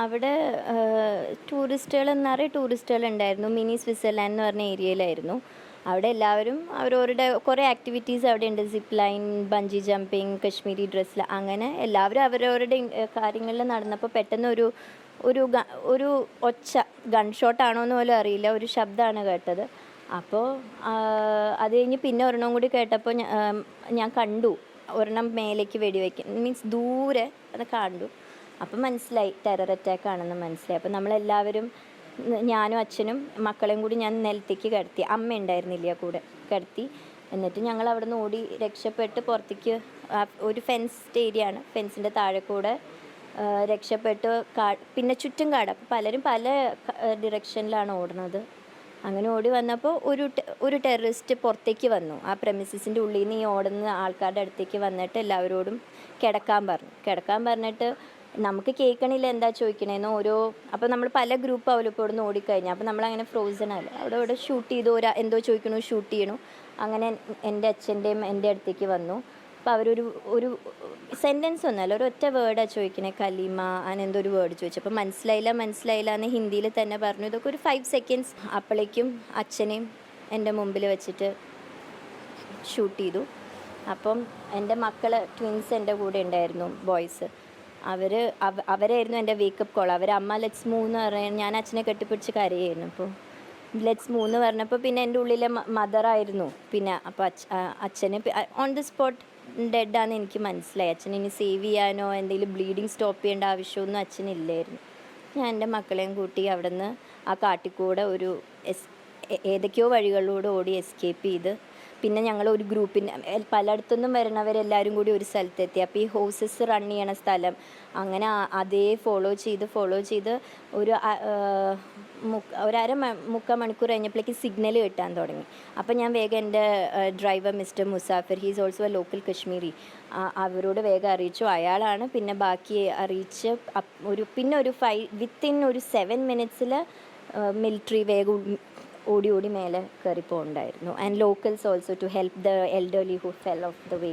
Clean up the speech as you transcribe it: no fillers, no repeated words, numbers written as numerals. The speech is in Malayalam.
അവിടെ ടൂറിസ്റ്റുകൾ എന്നറിയ ടൂറിസ്റ്റുകളുണ്ടായിരുന്നു. മിനി സ്വിറ്റ്സർലാൻഡ് എന്ന് പറഞ്ഞ ഏരിയയിലായിരുന്നു. അവിടെ എല്ലാവരും അവരവരുടെ കുറേ ആക്ടിവിറ്റീസ് അവിടെ ഉണ്ട്. Zip line, bungee jumping, Kashmiri ഡ്രസ്സിൽ, അങ്ങനെ എല്ലാവരും അവരവരുടെ കാര്യങ്ങളിൽ നടന്നപ്പോൾ പെട്ടെന്ന് ഒരു ഒച്ച, ഗൺ ഷോട്ടാണോ എന്ന് പോലും അറിയില്ല, ഒരു ശബ്ദമാണ് കേട്ടത്. അപ്പോൾ അത് കഴിഞ്ഞ് പിന്നെ ഒരെണ്ണം കൂടി കേട്ടപ്പോൾ ഞാൻ കണ്ടു ഒരെണ്ണം മേലേക്ക് വെടിവെക്കും, മീൻസ് ദൂരെ അത് കണ്ടു. അപ്പം മനസ്സിലായി ടെറർ അറ്റാക്ക് ആണെന്ന് മനസ്സിലായി. അപ്പം നമ്മളെല്ലാവരും, ഞാനും അച്ഛനും മക്കളെയും കൂടി ഞാൻ നിലത്തേക്ക് കിടത്തി. അമ്മ ഉണ്ടായിരുന്നില്ല കൂടെ, കിടത്തി. എന്നിട്ട് ഞങ്ങൾ അവിടെ നിന്ന് ഓടി രക്ഷപ്പെട്ട് പുറത്തേക്ക്, ഒരു ഫെൻസ്ഡ് ഏരിയ ആണ്, ഫെൻസിൻ്റെ താഴെ കൂടെ രക്ഷപ്പെട്ട് പിന്നെ ചുറ്റും കാട്. അപ്പം പലരും പല ഡിറക്ഷനിലാണ് ഓടുന്നത്. അങ്ങനെ ഓടി വന്നപ്പോൾ ഒരു ടെററിസ്റ്റ് പുറത്തേക്ക് വന്നു. ആ പ്രെമിസിസിൻ്റെ ഉള്ളിൽ നിന്ന് ഈ ഓടുന്ന ആൾക്കാരുടെ അടുത്തേക്ക് വന്നിട്ട് എല്ലാവരോടും കിടക്കാൻ പറഞ്ഞിട്ട് നമുക്ക് കേൾക്കണില്ല എന്താ ചോദിക്കണേന്ന്. അപ്പോൾ നമ്മൾ പല ഗ്രൂപ്പ് ആവുമല്ലോ ഇപ്പോൾ ഇവിടുന്ന് ഓടിക്കഴിഞ്ഞാൽ. അപ്പോൾ നമ്മളങ്ങനെ ഫ്രോസൺ അല്ല, അവിടെ ഷൂട്ട് ചെയ്തു, എന്തോ ചോദിക്കണു, ഷൂട്ട് ചെയ്യണു. അങ്ങനെ എൻ്റെ അച്ഛൻ്റെയും എൻ്റെ അടുത്തേക്ക് വന്നു. അപ്പോൾ ഒരു സെൻറ്റൻസ് ഒന്നുമല്ല, ഒരൊറ്റ വേർഡാണ് ചോദിക്കണേ, കലീമ അങ്ങനെ എന്തോ ഒരു വേർഡ് ചോദിച്ചു. അപ്പോൾ മനസ്സിലായില്ല എന്ന് ഹിന്ദിയിൽ തന്നെ പറഞ്ഞു. ഇതൊക്കെ ഒരു 5 സെക്കൻഡ്സ്. അപ്പോഴേക്കും അച്ഛനെയും എൻ്റെ മുമ്പിൽ വെച്ചിട്ട് ഷൂട്ട് ചെയ്തു. അപ്പം എൻ്റെ മക്കൾ ട്വിൻസ് എൻ്റെ കൂടെ ഉണ്ടായിരുന്നു, ബോയ്സ്. അവരായിരുന്നു എൻ്റെ വേക്കപ്പ് കോൾ. അമ്മ ലെറ്റ്സ് മൂവ് എന്ന് പറയാൻ, ഞാൻ അച്ഛനെ കെട്ടിപ്പിടിച്ച് കരയായിരുന്നു. അപ്പോൾ ലെറ്റ്സ് മൂവ് എന്ന് പറഞ്ഞപ്പോൾ പിന്നെ എൻ്റെ ഉള്ളിലെ മദറായിരുന്നു. പിന്നെ അപ്പോൾ അച്ഛനെ ഓൺ ദി സ്പോട്ട് ഡെഡാന്ന് എനിക്ക് മനസ്സിലായി. അച്ഛനെ ഇനി സേവ് ചെയ്യാനോ എന്തെങ്കിലും ബ്ലീഡിങ് സ്റ്റോപ്പ് ചെയ്യേണ്ട ആവശ്യമൊന്നും അച്ഛനില്ലായിരുന്നു. ഞാൻ എൻ്റെ മക്കളെയും കൂട്ടി അവിടെ നിന്ന് ആ കാട്ടിക്കൂടെ ഏതൊക്കെയോ വഴികളിലൂടെ ഓടി എസ്കേപ്പ് ചെയ്ത്, പിന്നെ ഞങ്ങൾ ഒരു ഗ്രൂപ്പിന് പലയിടത്തുനിന്നും വരണവരെല്ലാവരും കൂടി ഒരു സ്ഥലത്തെത്തി. അപ്പോൾ ഈ ഹോസസ് റൺ ചെയ്യണ സ്ഥലം, അങ്ങനെ അതേ ഫോളോ ചെയ്ത് മുക്കാൽ മണിക്കൂർ കഴിഞ്ഞപ്പോഴേക്ക് സിഗ്നൽ കിട്ടാൻ തുടങ്ങി. അപ്പോൾ ഞാൻ വേഗം എൻ്റെ driver mister Musafir, he's also A local Kashmiri, അവരോട് വേഗം അറിയിച്ചു. അയാളാണ് പിന്നെ ബാക്കി അറിയിച്ച് വിത്തിൻ ഒരു 7 മിനിറ്റ്സിൽ മിലിറ്ററി വേഗം ഓടി മേലെ കയറിപ്പോണ്ടായിരുന്നു. And locals also to help the elderly who fell off the way.